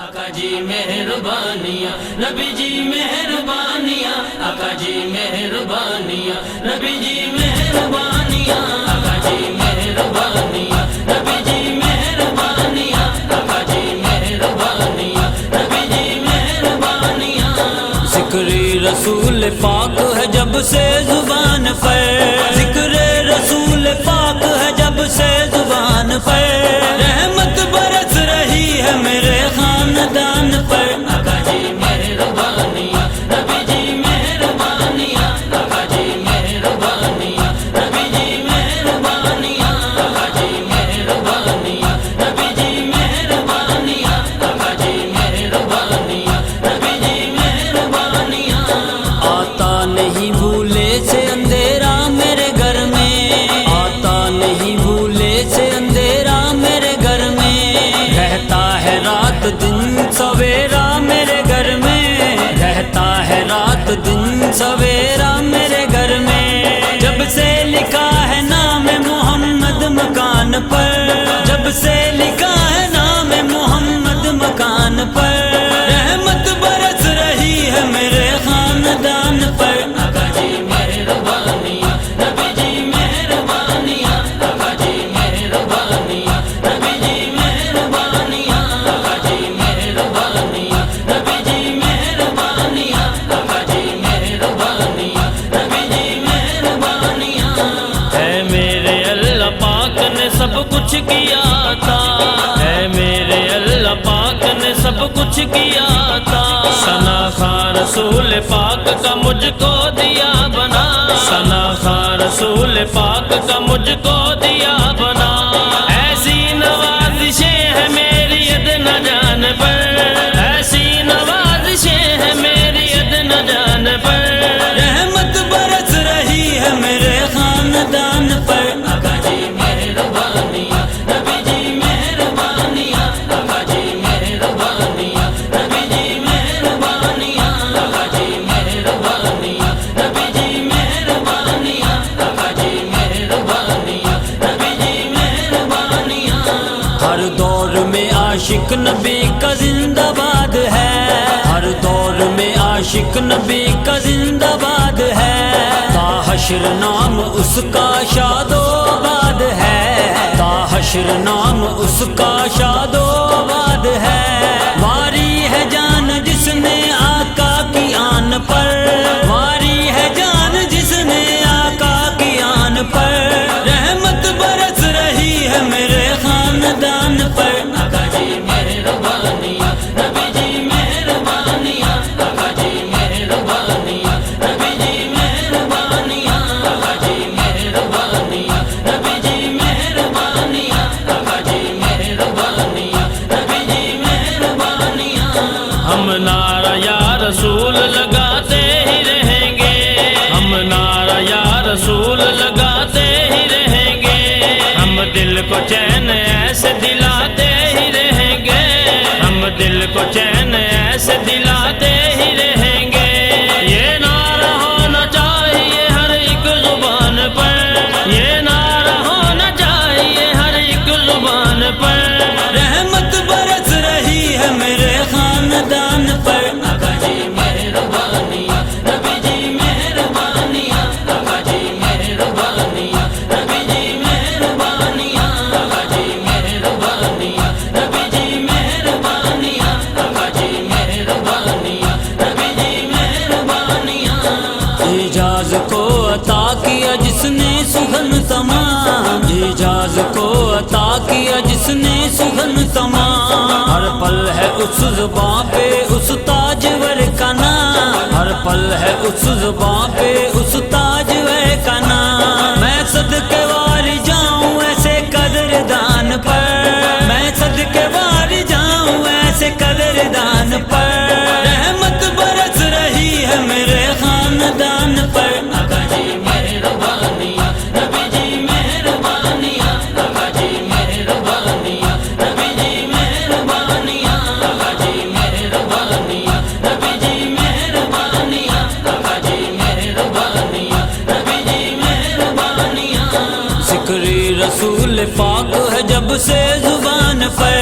آقا جی مہربانیاں، نبی جی مہربانیاں، آقا جی مہربانیاں، نبی جی مہربانیاں، آقا جی مہربانیاں، نبی جی مہربانیاں، آقا جی مہربانیاں، نبی جی مہربانیاں۔ ذکر رسول پاک ہے جب سے زبان پر، ذکر رسول پاک ہے جب سے زبان پر، رحمت برس رہی ہے میرے خاندان پر۔ آقا جی مہربانیاں، نبی جی مہربانیاں، آقا جی مہربانیاں، نبی جی مہربانیاں، آقا جی مہربانیاں، نبی جی مہربانیاں، آقا جی مہربانیاں، نبی جی مہربانیاں۔ آتا نہیں بھولے سے اندھیرا میرے گھر میں، آتا نہیں بھولے سے اندھیرا میرے گھر میں، رہتا ہے رات دن سویرا میرے گھر میں، رہتا ہے رات دن سویرا میرے گھر میں، جب سے لکھا ہے نام محمد مکان پر، جب سے لکھا ہے نام محمد مکان پر، رحمت برس رہی ہے میرے خاندان پر۔ آقا جی مہربانیاں، نبی جی مہربانیاں، آقا جی مہربانیاں، نبی جی مہربانیاں، آقا جی مہربانیاں، نبی جی مہربانیاں، آقا جی مہربانیاں، نبی جی مہربانیاں۔ ہے میرے اللہ پاک نے سب کچھ کیا تھا، ہے میرے اللہ پاک نے سب کچھ کیا تھا، ثنا خواہ رسول پاک کا مجھ کو دیا بنا، ثنا خواہ رسول پاک کا مجھ کو دیا بنا، ایسی نوازشیں ہیں میری ادنا جان پر، ایسی نوازشیں ہیں میری ادنا جان پر، رحمت برس رہی ہے میرے خاندان پر۔ آقا جی مہربانیاں، نبی جی مہربانیاں، آقا جی مہربانیاں، نبی جی مہربانیاں، آقا جی مہربانیاں، نبی جی مہربانیاں، آقا جی مہربانیاں، نبی جی مہربانیاں۔ ہر دور میں عاشق نبی کا زندہ باد ہے، ہر دور میں عاشق نبی کا زندہ باد ہے، تا حشر نام اس کا شاد و آباد ہے، تا حشر نام اس کا شاد و آباد ہے، واری ہے جان جس نے آقا کی آن پر، واری ہے جان جس نے آقا کی آن پر، رحمت برس رہی ہے میرے خاندان پر۔ آقا جی مہربانیاں، نبی جی مہربانیاں، آقا جی مہربانیاں، نبی جی مہربانیاں، آقا جی مہربانیاں، نبی جی مہربانیاں، آقا جی مہربانیاں، نبی جی مہربانیاں۔ ہم نعرہ یا رسول لگاتے ہی رہیں گے، ہم نعرہ یا رسول لگاتے ہی رہیں گے، ہم دل کو چین ایسے دلاتے ہی رہیں گے، ہم دل کو چین ایسے دلاتے ہی رہیں گے، یہ نعرہ ہونا چاہیے ہر ایک زبان پر، یہ نعرہ ہونا چاہیے ہر ایک زبان پر، رحمت برس رہی ہے میرے خاندان پر۔ آقا جی مہربانیاں، نبی جی مہربانیاں، آقا جی مہربانیاں، نبی جی مہربانیاں، آقا جی مہربانیاں، نبی جی مہربانیاں، آقا جی مہربانیاں، نبی جی مہربانیاں۔ اعجاز کو عطا کیا جس نے سخن تمام، اعجاز کو عطا کیا جس نے سخن تمام، ہر پل ہے اس زباں پہ اس تاجور کا نام، ہر پل ہے اس زباں پہ اس تاجور کا نام، میں صدقے واری جاؤں ایسے قدردان پر، میں صدقے واری جاؤں ایسے قدردان پر، رحمت برس رہی ہے میرے خاندان پر۔ آقا جی مہربانیاں، نبی جی مہربانیاں، آقا جی مہربانیاں، نبی جی مہربانیاں، آقا جی مہربانیاں، نبی جی مہربانیاں، آقا جی مہربانیاں، نبی جی مہربانیاں۔ ذکر رسول پاک ہے جب سے زبان پر،